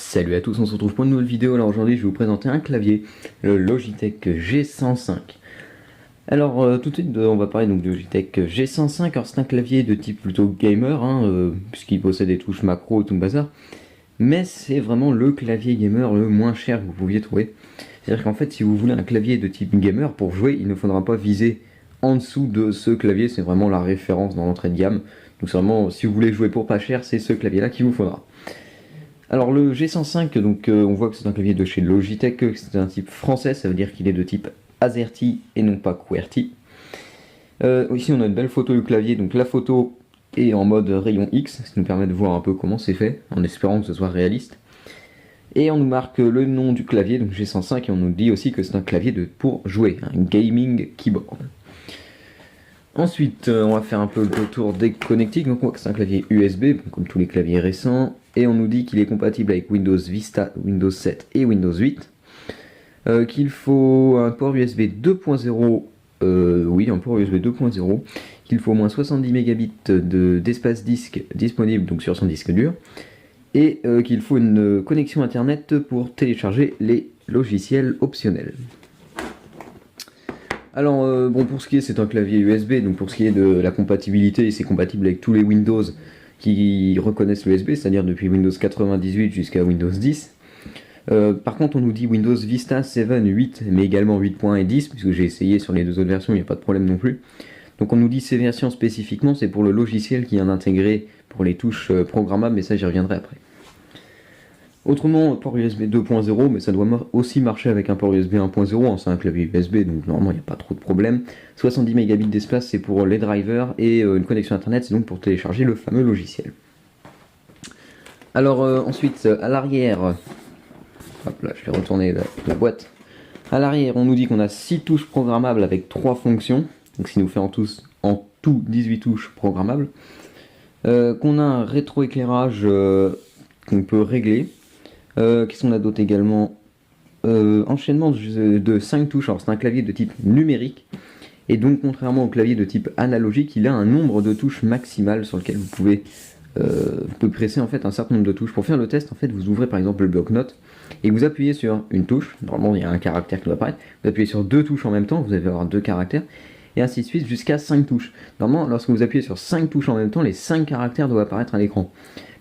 Salut à tous, on se retrouve pour une nouvelle vidéo. Alors aujourd'hui je vais vous présenter un clavier, le Logitech G105. Alors tout de suite on va parler donc du Logitech G105. Alors c'est un clavier de type plutôt gamer, puisqu'il possède des touches macro et tout le bazar. Mais c'est vraiment le clavier gamer le moins cher que vous pouviez trouver. C'est-à-dire qu'en fait si vous voulez un clavier de type gamer pour jouer, il ne faudra pas viser en dessous de ce clavier. C'est vraiment la référence dans l'entrée de gamme. Donc c'est vraiment, si vous voulez jouer pour pas cher, c'est ce clavier là qu'il vous faudra. Alors le G105, on voit que c'est un clavier de chez Logitech, que c'est un type français, ça veut dire qu'il est de type AZERTY et non pas QWERTY. Ici on a une belle photo du clavier, donc la photo est en mode rayon X, ce qui nous permet de voir un peu comment c'est fait, en espérant que ce soit réaliste. Et on nous marque le nom du clavier, donc G105, et on nous dit aussi que c'est un clavier pour jouer, un gaming keyboard. Ensuite, on va faire un peu le tour des connectiques. Donc, on voit que c'est un clavier USB, comme tous les claviers récents. Et on nous dit qu'il est compatible avec Windows Vista, Windows 7 et Windows 8. Qu'il faut un port USB 2.0. Un port USB 2.0. Qu'il faut au moins 70 mégabits d'espace disque disponible donc sur son disque dur. Et qu'il faut une connexion internet pour télécharger les logiciels optionnels. Alors pour ce qui est, c'est un clavier USB, donc pour ce qui est de la compatibilité, c'est compatible avec tous les Windows qui reconnaissent l'USB, c'est-à-dire depuis Windows 98 jusqu'à Windows 10. Par contre on nous dit Windows Vista 7, 8, mais également 8.1 et 10, puisque j'ai essayé sur les deux autres versions, il n'y a pas de problème non plus. Donc on nous dit ces versions spécifiquement, c'est pour le logiciel qui est intégré pour les touches programmables, mais ça j'y reviendrai après. Autrement, port USB 2.0, mais ça doit aussi marcher avec un port USB 1.0, c'est un clavier USB, donc normalement il n'y a pas trop de problème. 70 mégabits d'espace, c'est pour les drivers, et une connexion internet, c'est donc pour télécharger le fameux logiciel. Alors ensuite, à l'arrière, hop là, je vais retourner la boîte. À l'arrière, on nous dit qu'on a 6 touches programmables avec 3 fonctions, donc ce qui nous fait en tout 18 touches programmables. Qu'on a un rétroéclairage qu'on peut régler. Qu'est-ce qu'on a d'autre également? Enchaînement de 5 touches. Alors c'est un clavier de type numérique, et donc contrairement au clavier de type analogique, il a un nombre de touches maximal sur lequel vous pouvez presser en fait un certain nombre de touches. Pour faire le test, en fait, vous ouvrez par exemple le bloc-notes et vous appuyez sur une touche. Normalement il y a un caractère qui doit apparaître. Vous appuyez sur 2 touches en même temps, vous allez avoir 2 caractères, et ainsi de suite jusqu'à 5 touches. Normalement, lorsque vous appuyez sur 5 touches en même temps, les 5 caractères doivent apparaître à l'écran.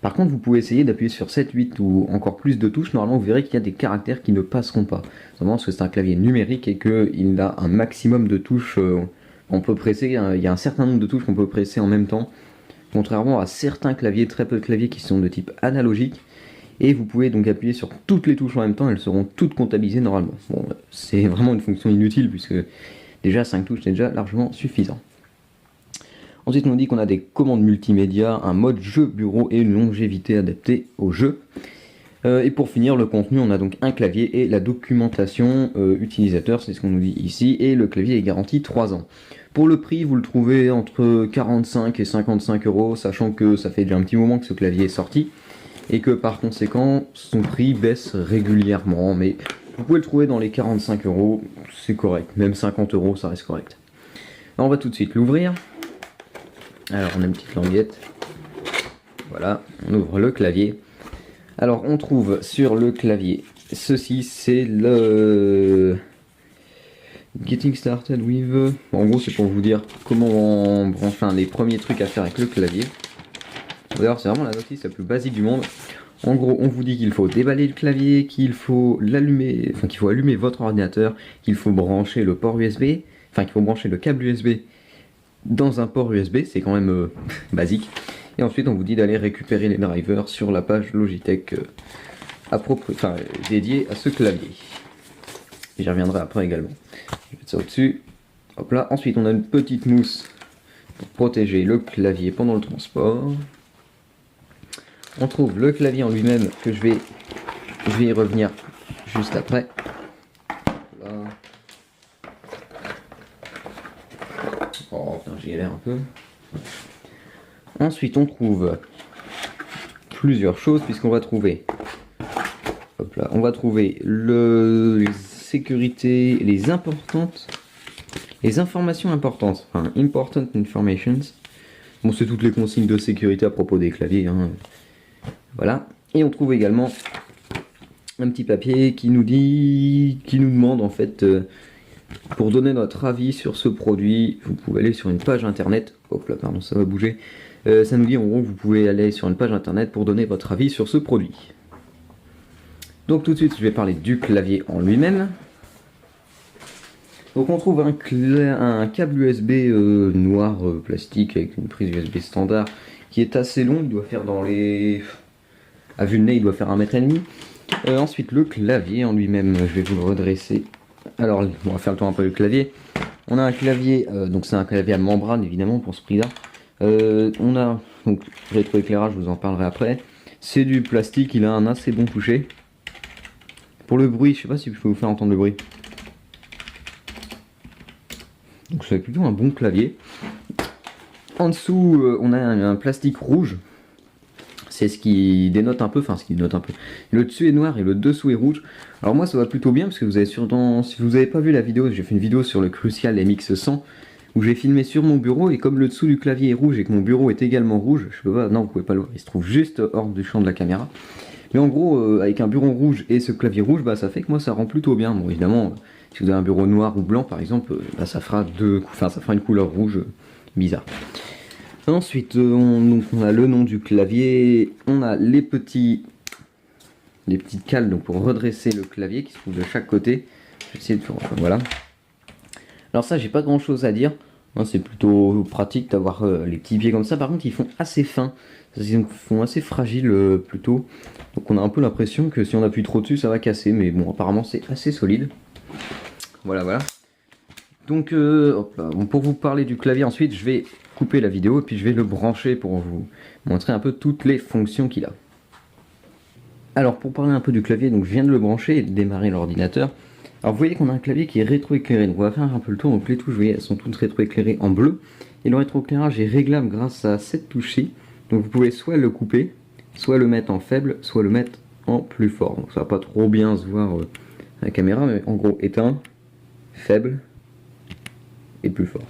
Par contre, vous pouvez essayer d'appuyer sur 7, 8 ou encore plus de touches. Normalement, vous verrez qu'il y a des caractères qui ne passeront pas. Normalement, parce que c'est un clavier numérique et qu'il a un maximum de touches. On peut presser, il y a un certain nombre de touches qu'on peut presser en même temps. Contrairement à certains claviers, très peu de claviers qui sont de type analogique. Et vous pouvez donc appuyer sur toutes les touches en même temps, elles seront toutes comptabilisées normalement. Bon, c'est vraiment une fonction inutile puisque déjà 5 touches c'est déjà largement suffisant. Ensuite on nous dit qu'on a des commandes multimédia, un mode jeu bureau et une longévité adaptée au jeu. Et pour finir le contenu, on a donc un clavier et la documentation utilisateur, c'est ce qu'on nous dit ici, et le clavier est garanti 3 ans. Pour le prix, vous le trouvez entre 45 et 55 €, sachant que ça fait déjà un petit moment que ce clavier est sorti, et que par conséquent son prix baisse régulièrement, mais vous pouvez le trouver dans les 45 €, c'est correct, même 50 € ça reste correct. Alors on va tout de suite l'ouvrir. Alors on a une petite languette, voilà, on ouvre le clavier. Alors on trouve sur le clavier, ceci c'est le Getting Started with, en gros c'est pour vous dire comment brancher les premiers trucs à faire avec le clavier. D'ailleurs c'est vraiment la notice la plus basique du monde. En gros on vous dit qu'il faut déballer le clavier, qu'il faut l'allumer, qu'il faut allumer votre ordinateur, qu'il faut brancher le port USB, qu'il faut brancher le câble USB dans un port USB, c'est quand même basique. Et ensuite on vous dit d'aller récupérer les drivers sur la page Logitech dédiée à ce clavier. Et j'y reviendrai après également. Je vais mettre ça au-dessus. Hop là. Ensuite on a une petite mousse pour protéger le clavier pendant le transport. On trouve le clavier en lui-même que je vais y revenir juste après. Là. Oh putain, j'y galère un peu. Ensuite on trouve plusieurs choses puisqu'on va trouver, hop là, on va trouver les sécurités, les informations importantes, important informations. Bon, c'est toutes les consignes de sécurité à propos des claviers, voilà. Et on trouve également un petit papier qui nous demande en fait, pour donner notre avis sur ce produit, vous pouvez aller sur une page internet. Hop là, pardon, ça va bouger. Ça nous dit en gros que vous pouvez aller sur une page internet pour donner votre avis sur ce produit. Donc tout de suite, je vais parler du clavier en lui-même. Donc on trouve un câble USB noir plastique avec une prise USB standard qui est assez long, il doit faire dans les... À vue de nez, il doit faire 1,5 m. Ensuite le clavier en lui-même, je vais vous le redresser. Alors on va faire le tour un peu du clavier. On a un clavier, donc c'est un clavier à membrane évidemment pour ce prix-là. On a donc rétroéclairage, je vous en parlerai après. C'est du plastique, il a un assez bon toucher. Pour le bruit, je sais pas si je peux vous faire entendre le bruit. Donc c'est plutôt un bon clavier. En dessous, on a un plastique rouge. C'est ce qui dénote un peu, enfin ce qui dénote un peu. Le dessus est noir et le dessous est rouge. Alors moi ça va plutôt bien parce que vous avez sûrement, si vous n'avez pas vu la vidéo, j'ai fait une vidéo sur le Crucial MX100 où j'ai filmé sur mon bureau et comme le dessous du clavier est rouge et que mon bureau est également rouge, je peux pas, non vous pouvez pas le voir, il se trouve juste hors du champ de la caméra. Mais en gros, avec un bureau rouge et ce clavier rouge, bah ça fait que moi ça rend plutôt bien. Bon évidemment, si vous avez un bureau noir ou blanc par exemple, bah, ça fera ça fera une couleur rouge bizarre. Ensuite, on a le nom du clavier, on a les petites cales donc pour redresser le clavier qui se trouvent de chaque côté. Je vais essayer de faire, voilà. Alors ça, j'ai pas grand chose à dire. C'est plutôt pratique d'avoir les petits pieds comme ça. Par contre, ils font assez fins. Ils font assez fragiles plutôt. Donc on a un peu l'impression que si on appuie trop dessus, ça va casser. Mais bon, apparemment, c'est assez solide. Voilà, voilà. Donc, hop là. Bon, pour vous parler du clavier, ensuite, je vais couper la vidéo et puis je vais le brancher pour vous montrer un peu toutes les fonctions qu'il a. Alors, pour parler un peu du clavier, donc je viens de le brancher et de démarrer l'ordinateur. Alors vous voyez qu'on a un clavier qui est rétroéclairé, donc on va faire un peu le tour. Donc les touches, vous voyez, elles sont toutes rétroéclairées en bleu. Et le rétroéclairage est réglable grâce à cette touche-ci. Donc vous pouvez soit le couper, soit le mettre en faible, soit le mettre en plus fort. Donc ça va pas trop bien se voir à la caméra, mais en gros éteint, faible et plus fort.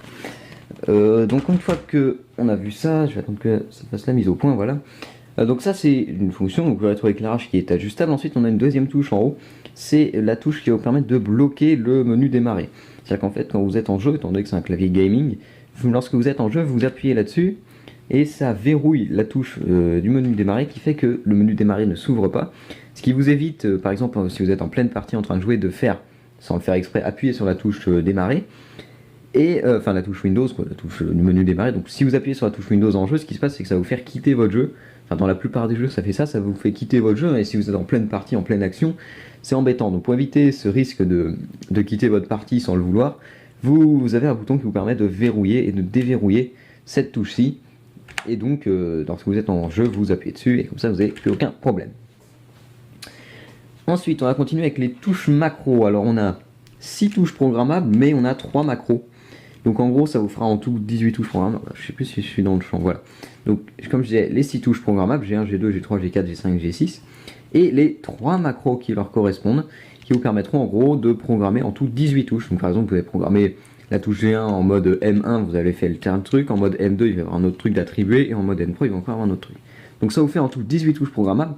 Donc une fois que on a vu ça, je vais attendre que ça fasse la mise au point, voilà. Donc ça c'est une fonction, donc le rétroéclairage qui est ajustable. Ensuite on a une deuxième touche en haut, c'est la touche qui va vous permettre de bloquer le menu démarrer. C'est-à-dire qu'en fait quand vous êtes en jeu, étant donné que c'est un clavier gaming, lorsque vous êtes en jeu, vous appuyez là-dessus et ça verrouille la touche du menu démarrer qui fait que le menu démarrer ne s'ouvre pas. Ce qui vous évite, par exemple si vous êtes en pleine partie en train de jouer, de faire, sans le faire exprès, appuyer sur la touche démarrer. Et enfin la touche Windows, quoi, la touche du menu démarrer. Donc si vous appuyez sur la touche Windows en jeu, ce qui se passe c'est que ça va vous faire quitter votre jeu. Enfin dans la plupart des jeux ça fait ça, ça vous fait quitter votre jeu. Et si vous êtes en pleine partie, en pleine action, c'est embêtant. Donc pour éviter ce risque de quitter votre partie sans le vouloir, vous avez un bouton qui vous permet de verrouiller et de déverrouiller cette touche-ci. Et donc lorsque vous êtes en jeu, vous appuyez dessus et comme ça vous n'avez plus aucun problème. Ensuite on va continuer avec les touches macro. Alors on a 6 touches programmables mais on a 3 macros. Donc en gros ça vous fera en tout 18 touches programmables. Je sais plus si je suis dans le champ, voilà. Donc comme je disais, les 6 touches programmables, G1, G2, G3, G4, G5, G6, et les 3 macros qui leur correspondent, qui vous permettront en gros de programmer en tout 18 touches. Donc par exemple vous pouvez programmer la touche G1 en mode M1, vous allez faire le truc, en mode M2 il va y avoir un autre truc d'attribué, et en mode M3 il va encore avoir un autre truc. Donc ça vous fait en tout 18 touches programmables,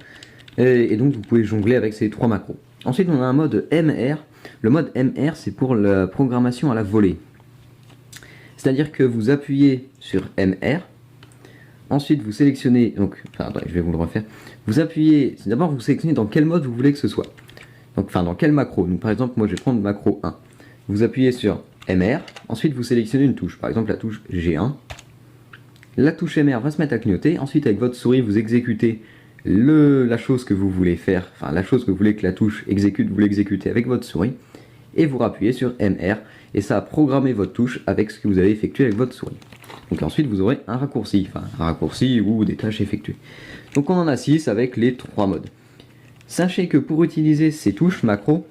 et donc vous pouvez jongler avec ces 3 macros. Ensuite on a un mode MR. Le mode MR c'est pour la programmation à la volée. C'est-à-dire que vous appuyez sur MR, ensuite vous sélectionnez, donc, enfin attendez, je vais vous le refaire, vous appuyez, d'abord vous sélectionnez dans quel mode vous voulez que ce soit, donc enfin dans quel macro. Donc par exemple moi je vais prendre macro 1, vous appuyez sur MR, ensuite vous sélectionnez une touche, par exemple la touche G1, la touche MR va se mettre à clignoter, ensuite avec votre souris vous exécutez la chose que vous voulez faire, enfin la chose que vous voulez que la touche exécute, vous l'exécutez avec votre souris, et vous rappuyez sur MR, et ça a programmé votre touche avec ce que vous avez effectué avec votre souris. Donc ensuite vous aurez un raccourci, ou des tâches effectuées. Donc on en a 6 avec les 3 modes. Sachez que pour utiliser ces touches macro,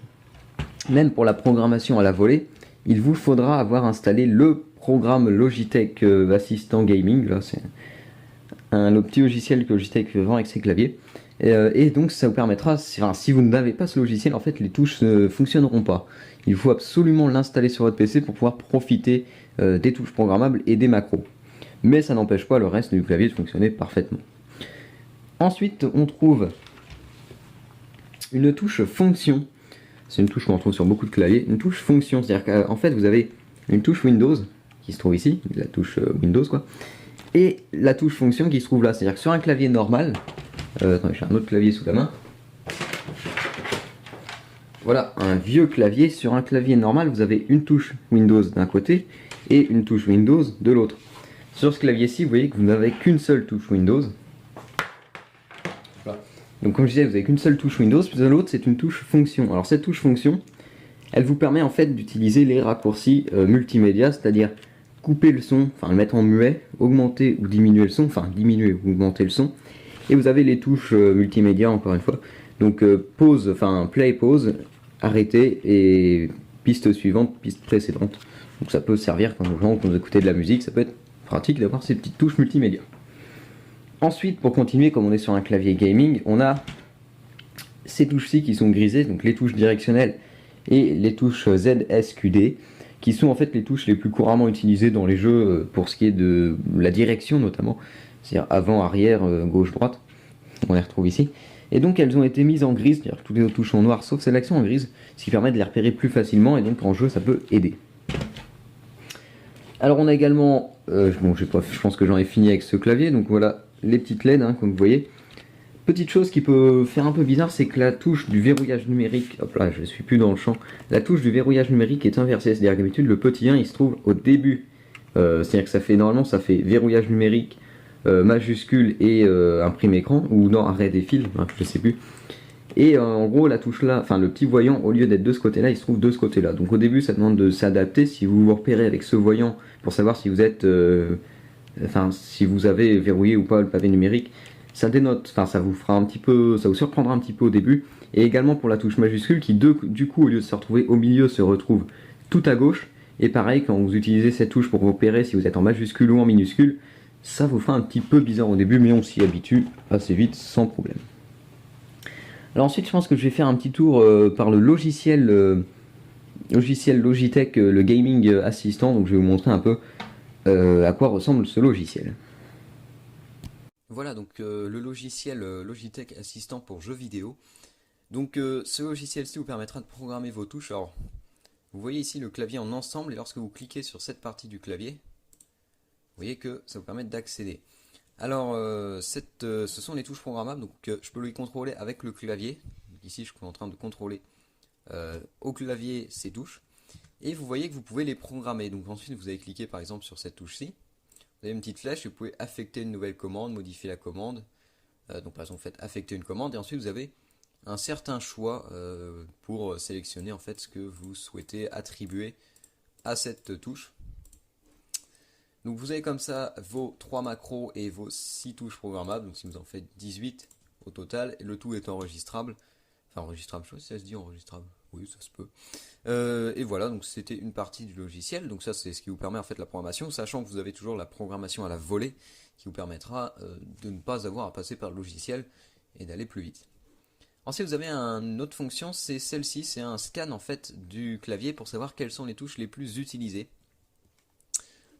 même pour la programmation à la volée, il vous faudra avoir installé le programme Logitech Assistant Gaming. Là c'est le petit logiciel que Logitech vend avec ses claviers. Et donc ça vous permettra, si vous n'avez pas ce logiciel, en fait les touches ne fonctionneront pas. Il faut absolument l'installer sur votre PC pour pouvoir profiter des touches programmables et des macros. Mais ça n'empêche pas le reste du clavier de fonctionner parfaitement. Ensuite on trouve une touche fonction. C'est une touche qu'on retrouve sur beaucoup de claviers. Une touche fonction, c'est-à-dire qu'en fait vous avez une touche Windows qui se trouve ici, la touche Windows quoi, et la touche fonction qui se trouve là. C'est-à-dire que sur un clavier normal, attendez, j'ai un autre clavier sous la main. Voilà, un vieux clavier. Sur un clavier normal, vous avez une touche Windows d'un côté et une touche Windows de l'autre. Sur ce clavier-ci, vous voyez que vous n'avez qu'une seule touche Windows. Voilà. Donc comme je disais, vous n'avez qu'une seule touche Windows, puis de l'autre, c'est une touche fonction. Alors cette touche fonction, elle vous permet en fait d'utiliser les raccourcis multimédia, c'est-à-dire couper le son, enfin le mettre en muet, augmenter ou diminuer le son, enfin diminuer ou augmenter le son. Et vous avez les touches multimédia encore une fois. Donc pause, enfin play, pause, arrêter et piste suivante, piste précédente. Donc ça peut servir quand vous écoutez de la musique, ça peut être pratique d'avoir ces petites touches multimédia. Ensuite, pour continuer, comme on est sur un clavier gaming, on a ces touches-ci qui sont grisées, donc les touches directionnelles et les touches ZSQD, qui sont en fait les touches les plus couramment utilisées dans les jeux pour ce qui est de la direction notamment, c'est-à-dire avant, arrière, gauche, droite, on les retrouve ici. Et donc elles ont été mises en grise, c'est-à-dire que toutes les autres touches en noir sauf celle-là en grise, ce qui permet de les repérer plus facilement et donc en jeu ça peut aider. Alors on a également, bon je pense que j'en ai fini avec ce clavier, donc voilà les petites LED comme vous voyez. Petite chose qui peut faire un peu bizarre, c'est que la touche du verrouillage numérique, hop là je suis plus dans le champ, la touche du verrouillage numérique est inversée, c'est-à-dire que d'habitude le petit 1 il se trouve au début, c'est-à-dire que ça fait normalement ça fait verrouillage numérique, majuscule et imprime écran, ou non arrêt des fils, je sais plus. Et en gros la touche là, enfin le petit voyant au lieu d'être de ce côté là, il se trouve de ce côté là. Donc au début ça demande de s'adapter si vous vous repérez avec ce voyant pour savoir si vous êtes, enfin si vous avez verrouillé ou pas le pavé numérique. Ça dénote, enfin ça vous fera un petit peu, ça vous surprendra un petit peu au début. Et également pour la touche majuscule qui du coup au lieu de se retrouver au milieu se retrouve tout à gauche. Et pareil quand vous utilisez cette touche pour vous repérer si vous êtes en majuscule ou en minuscule, ça vous fera un petit peu bizarre au début, mais on s'y habitue assez vite sans problème. Alors ensuite, je pense que je vais faire un petit tour par le logiciel Logitech, le Gaming Assistant. Donc je vais vous montrer un peu à quoi ressemble ce logiciel. Voilà donc le logiciel Logitech Assistant pour jeux vidéo. Donc ce logiciel-ci vous permettra de programmer vos touches. Alors vous voyez ici le clavier en ensemble et lorsque vous cliquez sur cette partie du clavier, vous voyez que ça vous permet d'accéder. Alors, ce sont les touches programmables, donc je peux les contrôler avec le clavier. Ici, je suis en train de contrôler au clavier ces touches. Et vous voyez que vous pouvez les programmer. Donc ensuite, vous allez cliquer par exemple sur cette touche-ci. Vous avez une petite flèche et vous pouvez affecter une nouvelle commande, modifier la commande. Donc par exemple, vous faites affecter une commande et ensuite vous avez un certain choix pour sélectionner en fait ce que vous souhaitez attribuer à cette touche. Donc vous avez comme ça vos 3 macros et vos 6 touches programmables, donc si vous en faites 18 au total, et le tout est enregistrable. Enfin enregistrable, je sais pas si ça se dit enregistrable, oui ça se peut. Et voilà, donc c'était une partie du logiciel, donc ça c'est ce qui vous permet en fait la programmation, sachant que vous avez toujours la programmation à la volée, qui vous permettra de ne pas avoir à passer par le logiciel et d'aller plus vite. Ensuite vous avez une autre fonction, c'est celle-ci, c'est un scan en fait du clavier pour savoir quelles sont les touches les plus utilisées.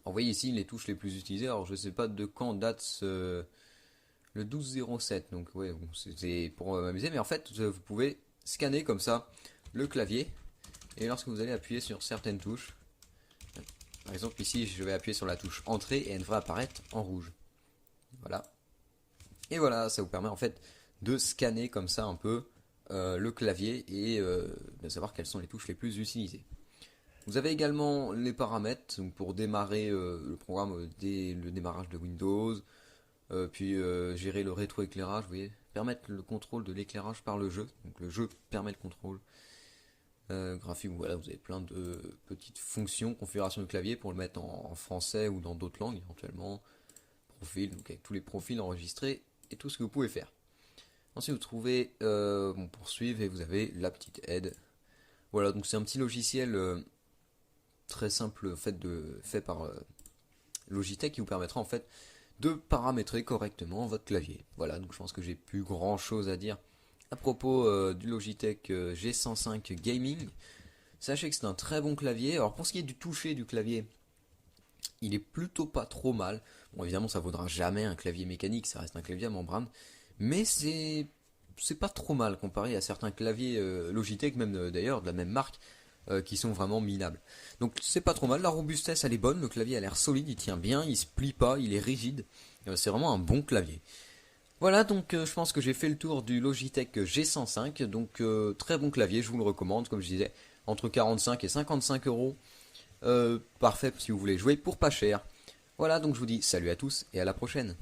Alors, vous voyez ici les touches les plus utilisées, alors je ne sais pas de quand date le 12.07, donc ouais, bon, c'est pour m'amuser, mais en fait vous pouvez scanner comme ça le clavier, et lorsque vous allez appuyer sur certaines touches, par exemple ici je vais appuyer sur la touche entrée et elle devrait apparaître en rouge. Voilà. Et voilà, ça vous permet en fait de scanner comme ça un peu le clavier et de savoir quelles sont les touches les plus utilisées. Vous avez également les paramètres donc pour démarrer le programme dès le démarrage de Windows, puis gérer le rétroéclairage, vous voyez, permettre le contrôle de l'éclairage par le jeu, donc le jeu permet le contrôle. Graphique, voilà, vous avez plein de petites fonctions, configuration du clavier pour le mettre en français ou dans d'autres langues éventuellement, profil, donc avec tous les profils enregistrés et tout ce que vous pouvez faire. Ensuite vous trouvez poursuivre et vous avez la petite aide. Voilà, donc c'est un petit logiciel très simple fait par Logitech qui vous permettra en fait de paramétrer correctement votre clavier. Voilà, donc je pense que j'ai plus grand chose à dire à propos du Logitech G105 Gaming. Sachez que c'est un très bon clavier. Alors pour ce qui est du toucher du clavier, il est plutôt pas trop mal. Bon évidemment ça vaudra jamais un clavier mécanique, ça reste un clavier à membrane, mais c'est c'est pas trop mal comparé à certains claviers Logitech, même d'ailleurs de la même marque, qui sont vraiment minables. Donc c'est pas trop mal, la robustesse elle est bonne, le clavier a l'air solide, il tient bien, il se plie pas, il est rigide, c'est vraiment un bon clavier. Voilà, donc je pense que j'ai fait le tour du Logitech G105, donc très bon clavier, je vous le recommande, comme je disais, entre 45 et 55 euros. Parfait si vous voulez jouer pour pas cher. Voilà, donc je vous dis salut à tous et à la prochaine.